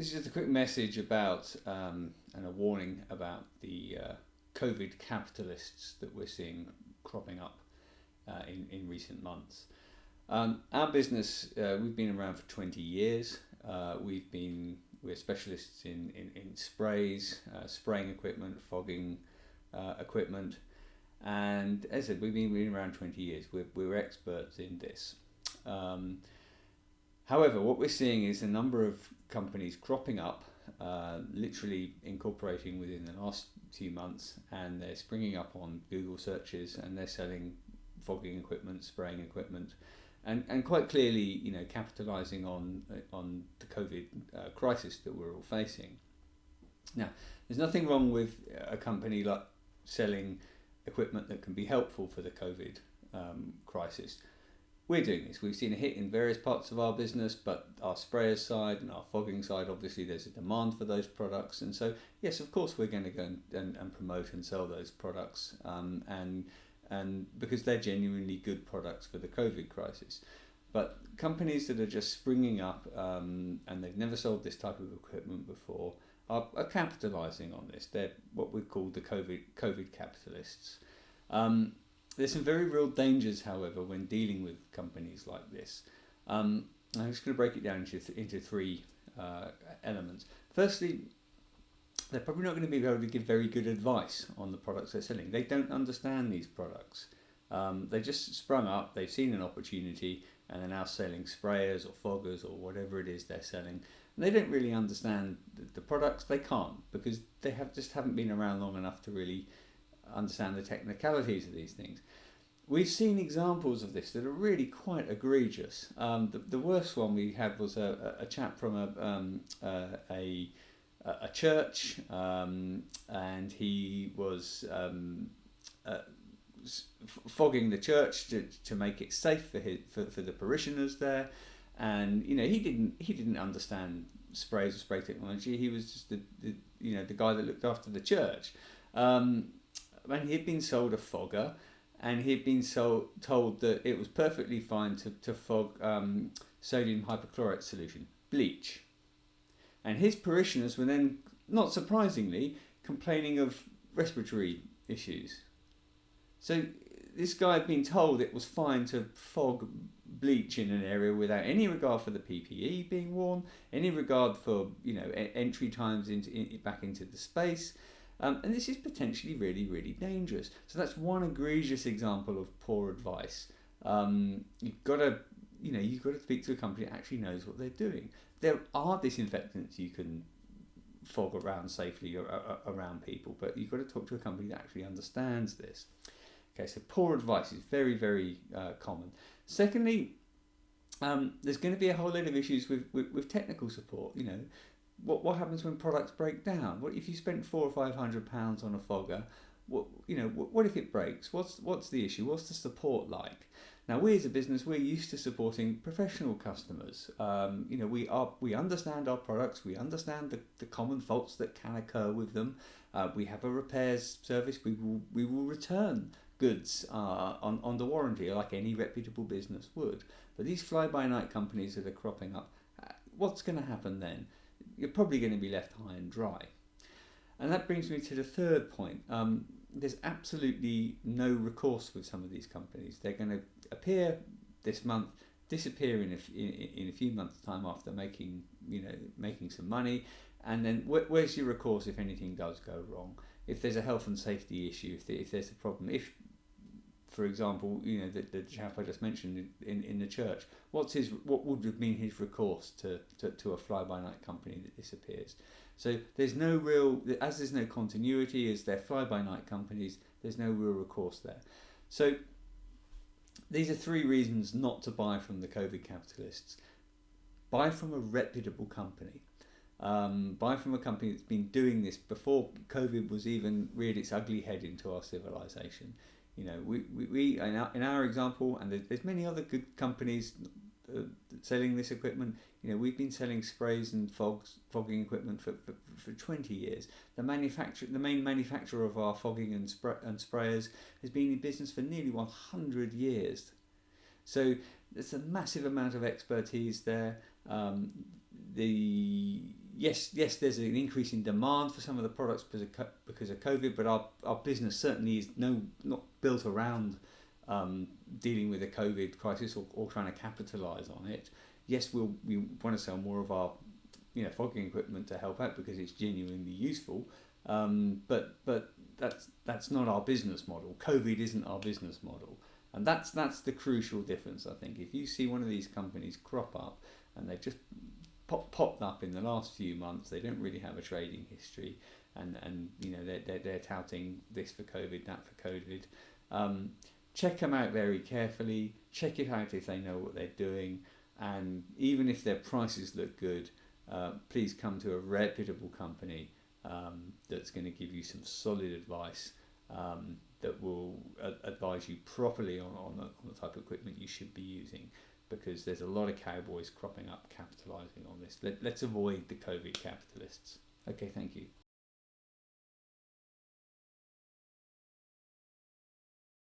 This is just a quick message about and a warning about the COVID capitalists that we're seeing cropping up in recent months. Our business, we've been around for 20 years. We're specialists in sprays, spraying equipment, fogging equipment, and as I said, we've been around 20 years. We're experts in this. However, what we're seeing is a number of companies cropping up, literally incorporating within the last few months, and they're springing up on Google searches, and they're selling fogging equipment, spraying equipment, and quite clearly, capitalising on the COVID crisis that we're all facing. Now, there's nothing wrong with a company like selling equipment that can be helpful for the COVID crisis. We're doing this. We've seen a hit in various parts of our business, but our sprayers side and our fogging side, obviously there's a demand for those products. And so, yes, of course, we're going to go and promote and sell those products, and because they're genuinely good products for the COVID crisis. But companies that are just springing up and they've never sold this type of equipment before are capitalising on this. They're what we call the COVID capitalists. There's some very real dangers, however, when dealing with companies like this. I'm just going to break it down into three elements. Firstly, they're probably not going to be able to give very good advice on the products they're selling. They don't understand these products. They just sprung up, they've seen an opportunity, and they're now selling sprayers or foggers or whatever it is they're selling. And they don't really understand the products. They can't, because they haven't been around long enough to really understand the technicalities of these things. We've seen examples of this that are really quite egregious. The worst one we had was a chap from a church, and he was fogging the church to make it safe for the parishioners there, and he didn't understand sprays or spray technology. He was just the guy that looked after the church. And he had been sold a fogger, and he had been told that it was perfectly fine to fog sodium hypochlorite solution, bleach. And his parishioners were then, not surprisingly, complaining of respiratory issues. So this guy had been told it was fine to fog bleach in an area without any regard for the PPE being worn, any regard for entry times back into the space. And this is potentially really, really dangerous. So that's one egregious example of poor advice. You've got to speak to a company that actually knows what they're doing. There are disinfectants you can fog around safely around people, but you've got to talk to a company that actually understands this. Okay, so poor advice is very, very common. Secondly, there's going to be a whole lot of issues with technical support. What happens when products break down? What if you spent £400 or £500 on a fogger? What if it breaks? What's the issue? What's the support like? Now, we as a business, we're used to supporting professional customers. We understand our products. We understand the common faults that can occur with them. We have a repairs service. We will return goods on the warranty, like any reputable business would. But these fly-by-night companies that are cropping up, what's going to happen then? You're probably going to be left high and dry. And that brings me to the third point. There's absolutely no recourse with some of these companies. They're going to appear this month, disappear in a few months' time after making some money, and then where's your recourse if anything does go wrong? If there's a health and safety issue, if there's a problem, for example, the chap I just mentioned in the church, what would have been his recourse to a fly-by-night company that disappears? So there's no continuity, as they're fly-by-night companies, there's no real recourse there. So these are three reasons not to buy from the COVID capitalists. Buy from a reputable company. Buy from a company that's been doing this before COVID was even reared its ugly head into our civilization. We in our example, and there's many other good companies selling this equipment. We've been selling sprays and fogging equipment for 20 years. The main manufacturer of our fogging and sprayers has been in business for nearly 100 years. So there's a massive amount of expertise there. yes, there's an increase in demand for some of the products because of COVID, but our business certainly is not built around dealing with the COVID crisis or trying to capitalise on it. Yes, we want to sell more of our fogging equipment to help out because it's genuinely useful, but that's not our business model. COVID isn't our business model, and that's the crucial difference. I think if you see one of these companies crop up and they've just popped up in the last few months, they don't really have a trading history, and they're touting this for COVID, that for COVID. Check them out very carefully. Check it out if they know what they're doing, and even if their prices look good, please come to a reputable company that's going to give you some solid advice, that will advise you properly on the type of equipment you should be using, because there's a lot of cowboys cropping up capitalising on this. Let's avoid the COVID capitalists. Okay, thank you.